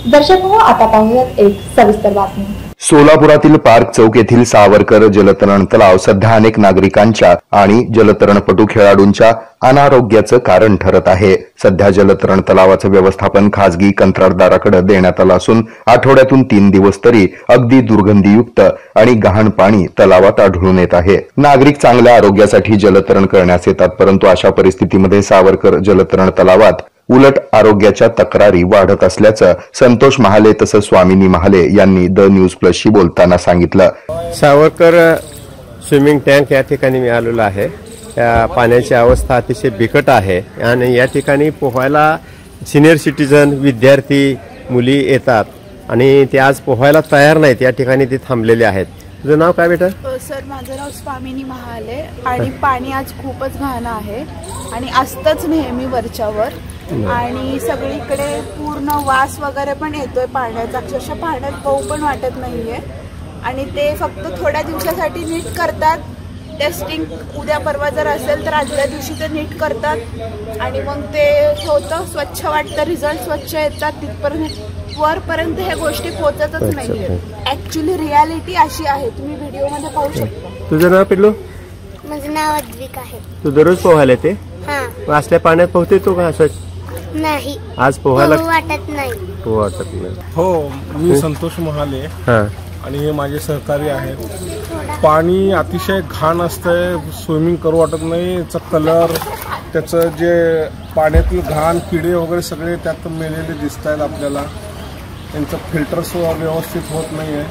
दर्शक हो, आता पाहूयात एक सविस्तर बातमी। सोलापुरातील पार्क चौक येथील सावरकर जलतरण तलाव सध्या अनेक नागरिकांच्या आणि जलतरणपटू खेळाडूंच्या अनारोग्याचं कारण ठरत आहे। सध्या जलतरण तलावाचं व्यवस्थापन खासगी कंत्राटदाराकडे देण्यात आलं असून आठवड्यातून 3 दिवस तरी अगदी दुर्गंधीयुक्त आणि गहाण पाणी तलावात आढळून येत आहे। नागरिक चांगल्या आरोग्यासाठी जलतरण करण्यास येतात, परंतु अशा परिस्थितीमध्ये सावरकर जलतरण तलावात उलट आरोग्याच्या तक्रारी वाढत असल्याचं संतोष महाले तसंच स्वामिनी महाले यांनी द न्यूज प्लसशी बोलताना सांगितलं। सावरकर स्विमिंग टँक या ठिकाणी मी आलेलो आहे। या पाण्याची अवस्था अतिशय बिकट आहे आणि या ठिकाणी पोहायला सिनियर सिटीजन, विद्यार्थी, मुली येतात आणि ते आज पोहायला तयार नाहीत। या ठिकाणी ते थांबलेले आहेत। तुझं नाव काय बेटा? सर, माझं नाव स्वामिनी महाले आणि पाणी आज खूपच घाण आहे आणि असतंच नेहमी वरच्यावर आणि सगळीकडे पूर्ण वास वगैरे पण येतोय पाण्याचा। अक्षरशः पाण्यात पाऊ पण वाटत नाहीये आणि ते फक्त थोड्या दिवसासाठी नीट करतात। टेस्टिंग उद्या परवा जर असेल तर आदल्या दिवशी ते नीट करतात आणि मग ते होतं, स्वच्छ वाटतं, रिझल्ट स्वच्छ येतात, तिथपर्यंत वरपर्यंत ह्या गोष्टी पोहोचतच नाहीये। ऍक्च्युली रियालिटी अशी आहे, तुम्ही व्हिडिओ मध्ये पाहू शकता। तुझं नाव पिल्लू? माझं नाव अद्विक आहे। तू दररोज पोहायला येते? हां। असल्या पाण्यात पोहते तू का असं? नाही, आज पोहायला वाटत नाही। वाटत नाही। हो, मी संतोष महाले आणि हे माझे सहकारी आहेत। पाणी अतिशय घाण असतंय, स्विमिंग करू वाटत नाही। याचा कलर, त्याचं जे पाण्यातील घाण, किडे वगैरे सगळे त्यात मेलेले दिसत आहेत आपल्याला। त्यांचं फिल्टर व्यवस्थित होत नाहीये,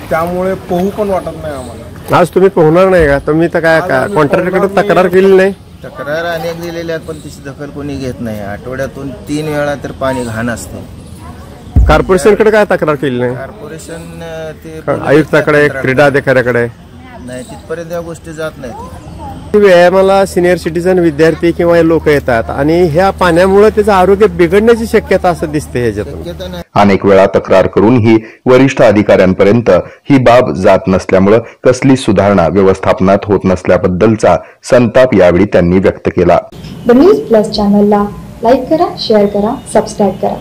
त्यामुळे पोहू पण वाटत नाही आम्हाला। आज तुम्ही पोहणार नाही का? तुम्ही तर काय कॉन्ट्रॅक्टरकडे तक्रार केली नाही? तक्रार अनेक दिलेल्या पण तिची दखल कोणी घेत नाही। आठवड्यातून 3 वेळा तर पाणी घाण असते। कॉर्पोरेशनकडे काय तक्रार केली नाही? कॉर्पोरेशन ते आयुक्ताकडे, क्रीडा अधिकाऱ्याकडे नाही, तिथपर्यंत या गोष्टी जात नाहीत। व्यायामाला सिनियर सिटीजन, विद्यार्थी किंवा लोक येतात आणि ह्या पाण्यामुळे त्याचं आरोग्य बिघडण्याची शक्यता असं दिसते ह्याच्यातून। अनेक वेळा तक्रार करूनही वरिष्ठ अधिकाऱ्यांपर्यंत ही बाब जात नसल्यामुळे कसली सुधारणा व्यवस्थापनात होत नसल्याबद्दलचा संताप यावेळी त्यांनी व्यक्त केला। द न्यूज प्लस चॅनलला लाईक करा, शेअर करा, सबस्क्राईब करा।